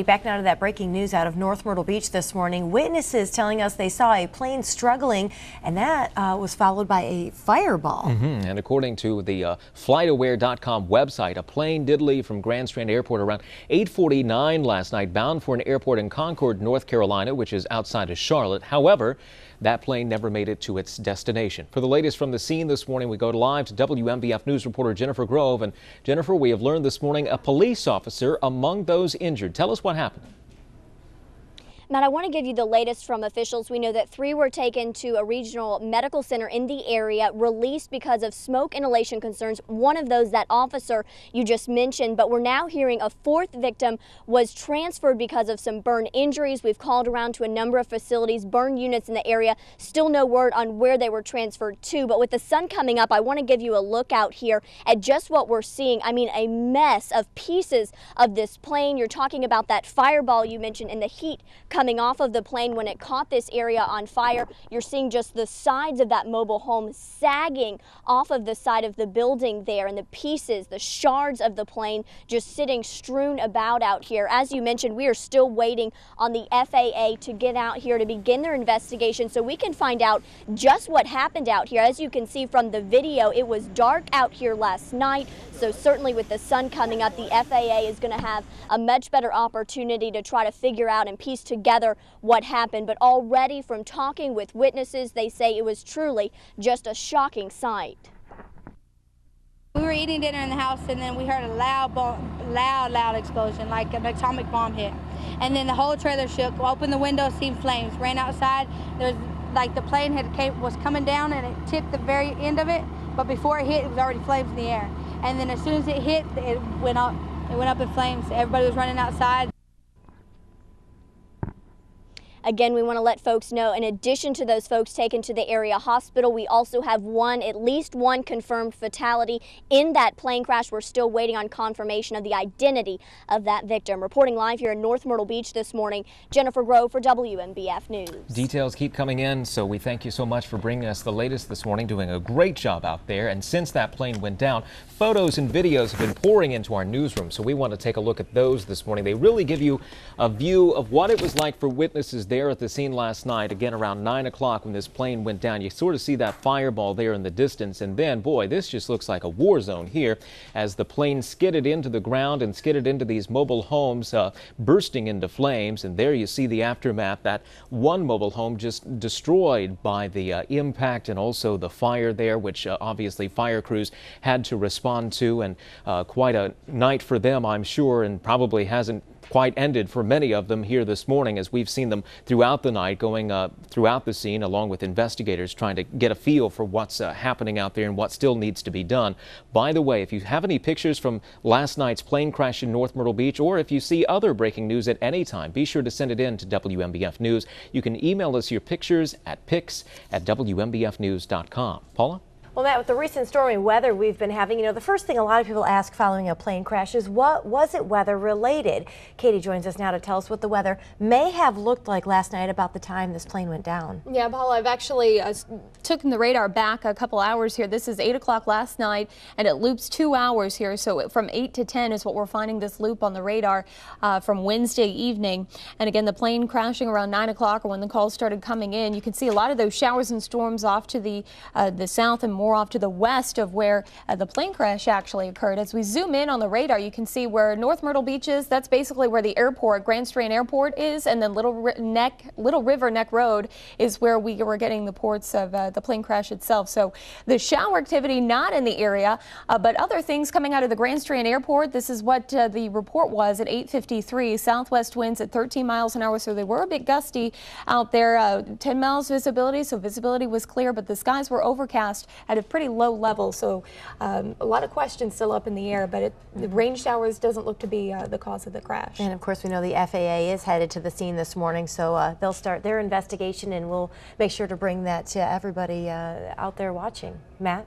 Back now to that breaking news out of North Myrtle Beach this morning. Witnesses telling us they saw a plane struggling, and that was followed by a fireball. And according to the FlightAware.com website, a plane did leave from Grand Strand Airport around 8:49 last night, bound for an airport in Concord, North Carolina, which is outside of Charlotte. However, that plane never made it to its destination. For the latest from the scene this morning, we go live to WMBF News reporter Jennifer Grove. And Jennifer, we have learned this morning a police officer among those injured. Tell us what happened. Matt, I want to give you the latest from officials. We know that 3 were taken to a regional medical center in the area, released because of smoke inhalation concerns. One of those, that officer you just mentioned, but we're now hearing a 4th victim was transferred because of some burn injuries. We've called around to a number of facilities, burn units in the area. Still no word on where they were transferred to, but with the sun coming up, I want to give you a look out here at just what we're seeing. I mean, a mess of pieces of this plane. You're talking about that fireball you mentioned and the heat coming off of the plane when it caught this area on fire. You're seeing just the sides of that mobile home sagging off of the side of the building there, and the pieces, the shards of the plane just sitting strewn about out here. As you mentioned, we are still waiting on the FAA to get out here to begin their investigation so we can find out just what happened out here. As you can see from the video, it was dark out here last night, so certainly with the sun coming up, the FAA is going to have a much better opportunity to try to figure out and piece together what happened. But already from talking with witnesses, they say it was truly just a shocking sight. We were eating dinner in the house, and then we heard a loud explosion, like an atomic bomb hit. And then the whole trailer shook. Opened the window, seen flames. Ran outside. There's like the plane was coming down, and it tipped the very end of it. But before it hit, it was already flames in the air. And then as soon as it hit, it went up. It went up in flames. Everybody was running outside. Again, we want to let folks know, in addition to those folks taken to the area hospital, we also have at least one confirmed fatality in that plane crash. We're still waiting on confirmation of the identity of that victim. Reporting live here in North Myrtle Beach this morning, Jennifer Grove for WMBF News. Details keep coming in, so we thank you so much for bringing us the latest this morning, doing a great job out there. And since that plane went down, photos and videos have been pouring into our newsroom, so we want to take a look at those this morning. They really give you a view of what it was like for witnesses there at the scene last night, again around 9 o'clock when this plane went down. You sort of see that fireball there in the distance, and then, boy, this just looks like a war zone here as the plane skidded into the ground and skidded into these mobile homes, bursting into flames. And there you see the aftermath, that one mobile home just destroyed by the impact and also the fire there, which obviously fire crews had to respond to, and quite a night for them, I'm sure, and probably hasn't quite ended for many of them here this morning, as we've seen them throughout the night going throughout the scene, along with investigators trying to get a feel for what's happening out there and what still needs to be done. By the way, if you have any pictures from last night's plane crash in North Myrtle Beach, or if you see other breaking news at any time, be sure to send it in to WMBF News. You can email us your pictures at pics@WMBFnews.com. Paula? Well, Matt, with the recent stormy weather we've been having, the first thing a lot of people ask following a plane crash is, what was it weather related? Katie joins us now to tell us what the weather may have looked like last night about the time this plane went down. Yeah, Paula, I've actually taken the radar back a couple hours here. This is 8 o'clock last night, and it loops 2 hours here. So from 8 to 10 is what we're finding this loop on the radar from Wednesday evening. And again, the plane crashing around 9 o'clock, or when the calls started coming in. You can see a lot of those showers and storms off to the south and more off to the west of where the plane crash actually occurred. As we zoom in on the radar, you can see where North Myrtle Beach is. That's basically where the airport, Grand Strand Airport, is, and then Little River Neck Road is where we were getting the ports of the plane crash itself. So the shower activity not in the area, but other things coming out of the Grand Strand Airport. This is what the report was at 8:53. Southwest winds at 13 miles an hour, so they were a bit gusty out there. 10 miles visibility, so visibility was clear, but the skies were overcast at a pretty low level, so a lot of questions still up in the air, but the rain showers doesn't look to be the cause of the crash. And of course, we know the FAA is headed to the scene this morning, so they'll start their investigation, and we'll make sure to bring that to everybody out there watching. Matt?